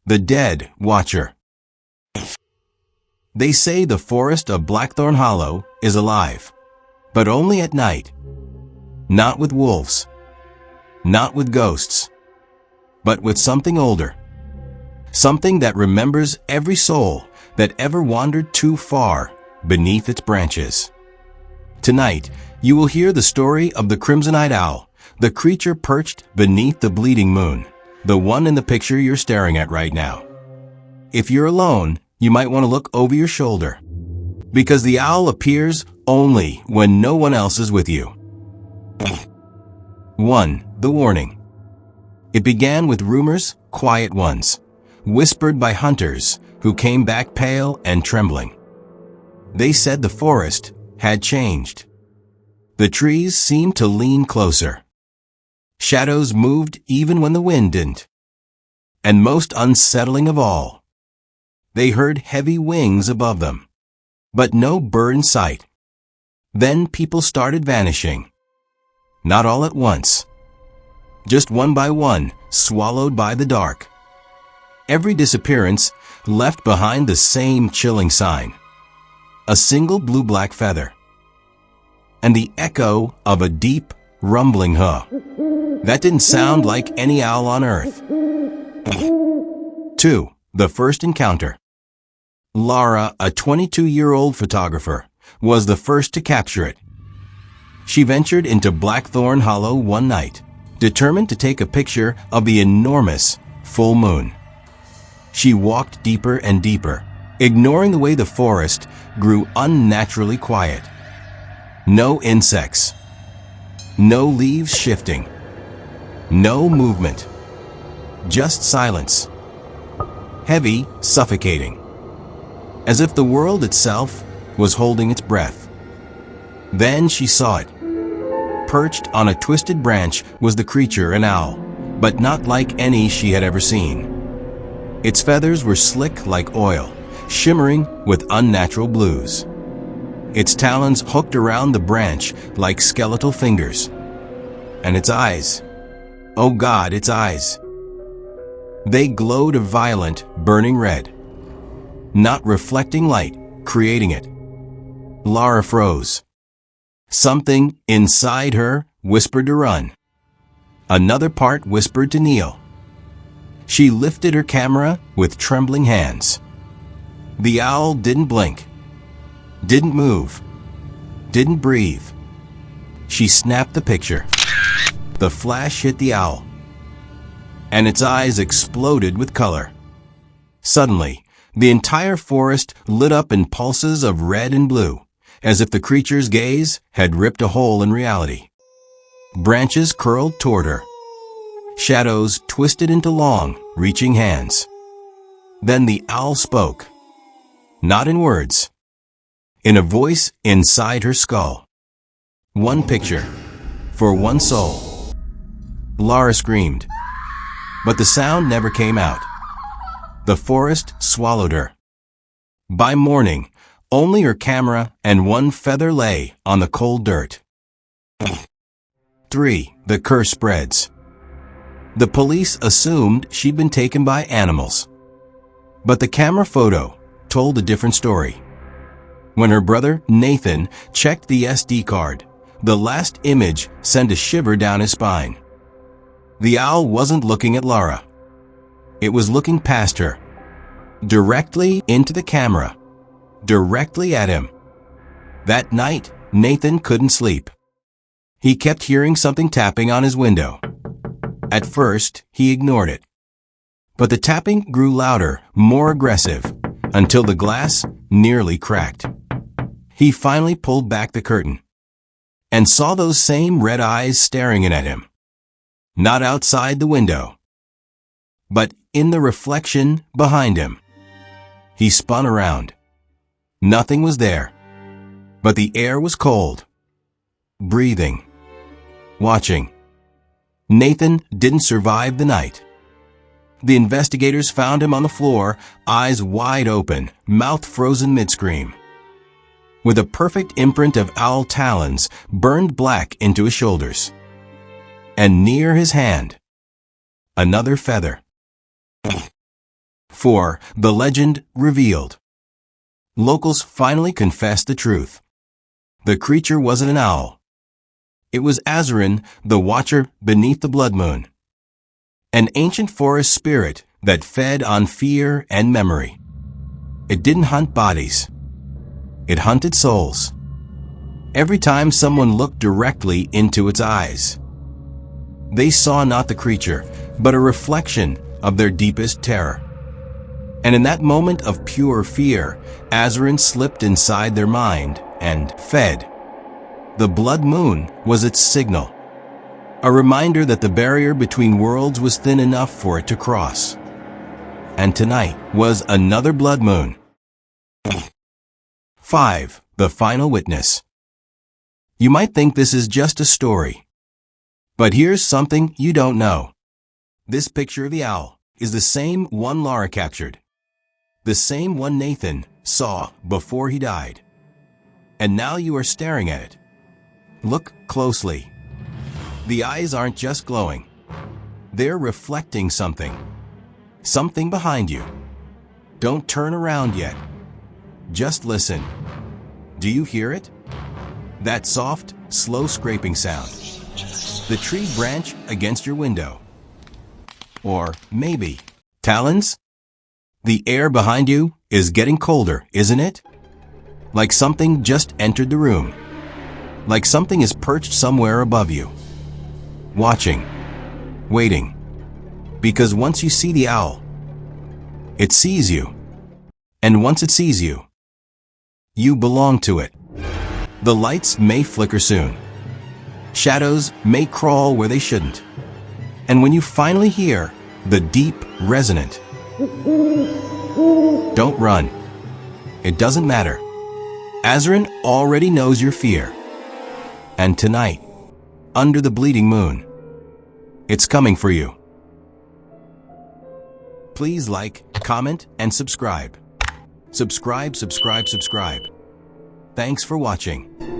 The Dead Watcher. They say the forest of Blackthorn Hollow is alive, but only at night. Not with wolves, not with ghosts, but with something older. Something that remembers every soul that ever wandered too far beneath its branches. Tonight, you will hear the story of the crimson-eyed owl, the creature perched beneath the bleeding moon, the one in the picture you're staring at right now. If you're alone, you might want to look over your shoulder, because the owl appears only when no one else is with you. 1. The warning. It began with rumors, quiet ones, whispered by hunters who came back pale and trembling. They said the forest had changed. The trees seemed to lean closer. Shadows moved even when the wind didn't. And most unsettling of all, they heard heavy wings above them, but no bird in sight. Then people started vanishing. Not all at once. Just one by one, swallowed by the dark. Every disappearance left behind the same chilling sign. A single blue-black feather. And the echo of a deep, rumbling huh. That didn't sound like any owl on earth. 2. The first encounter. Lara, a 22-year-old photographer, was the first to capture it. She ventured into Blackthorn Hollow one night, determined to take a picture of the enormous full moon. She walked deeper and deeper, ignoring the way the forest grew unnaturally quiet. No insects, no leaves shifting, no movement, just silence. Heavy, suffocating, as if the world itself was holding its breath. Then she saw it. Perched on a twisted branch was the creature, an owl, but not like any she had ever seen. Its feathers were slick like oil, shimmering with unnatural blues. Its talons hooked around the branch like skeletal fingers. And its eyes, oh God, its eyes. They glowed a violent, burning red. Not reflecting light, creating it. Lara froze. Something inside her whispered to run. Another part whispered to kneel. She lifted her camera with trembling hands. The owl didn't blink, didn't move, didn't breathe. She snapped the picture. The flash hit the owl, and its eyes exploded with color. Suddenly, the entire forest lit up in pulses of red and blue, as if the creature's gaze had ripped a hole in reality. Branches curled toward her. Shadows twisted into long, reaching hands. Then the owl spoke. Not in words. In a voice inside her skull. One picture, for one soul. Lara screamed, but the sound never came out. The forest swallowed her. By morning, only her camera and one feather lay on the cold dirt. 3. The curse spreads. The police assumed she'd been taken by animals. But the camera photo told a different story. When her brother, Nathan, checked the SD card, the last image sent a shiver down his spine. The owl wasn't looking at Lara. It was looking past her, directly into the camera, directly at him. That night, Nathan couldn't sleep. He kept hearing something tapping on his window. At first, he ignored it. But the tapping grew louder, more aggressive, until the glass nearly cracked. He finally pulled back the curtain and saw those same red eyes staring in at him. Not outside the window, but in the reflection behind him. He spun around. Nothing was there, but the air was cold. Breathing. Watching. Nathan didn't survive the night. The investigators found him on the floor, eyes wide open, mouth frozen mid-scream. With a perfect imprint of owl talons burned black into his shoulders. And near his hand, another feather. 4. The legend revealed. Locals finally confessed the truth. The creature wasn't an owl. It was Azerin, the watcher beneath the blood moon. An ancient forest spirit that fed on fear and memory. It didn't hunt bodies. It hunted souls. Every time someone looked directly into its eyes, they saw not the creature, but a reflection of their deepest terror. And in that moment of pure fear, Azerin slipped inside their mind and fed. The blood moon was its signal, a reminder that the barrier between worlds was thin enough for it to cross. And tonight was another blood moon. 5. The final witness. You might think this is just a story, but here's something you don't know. This picture of the owl is the same one Lara captured. The same one Nathan saw before he died. And now you are staring at it. Look closely. The eyes aren't just glowing. They're reflecting something. Something behind you. Don't turn around yet. Just listen. Do you hear it? That soft, slow scraping sound. The tree branch against your window. Or maybe talons? The air behind you is getting colder, isn't it? Like something just entered the room. Like something is perched somewhere above you. Watching. Waiting. Because once you see the owl, it sees you. And once it sees you, you belong to it. The lights may flicker soon. Shadows may crawl where they shouldn't. And when you finally hear the deep, resonant, don't run. It doesn't matter. Azerin already knows your fear. And tonight, under the bleeding moon, it's coming for you. Please like, comment, and subscribe. Subscribe. Thanks for watching.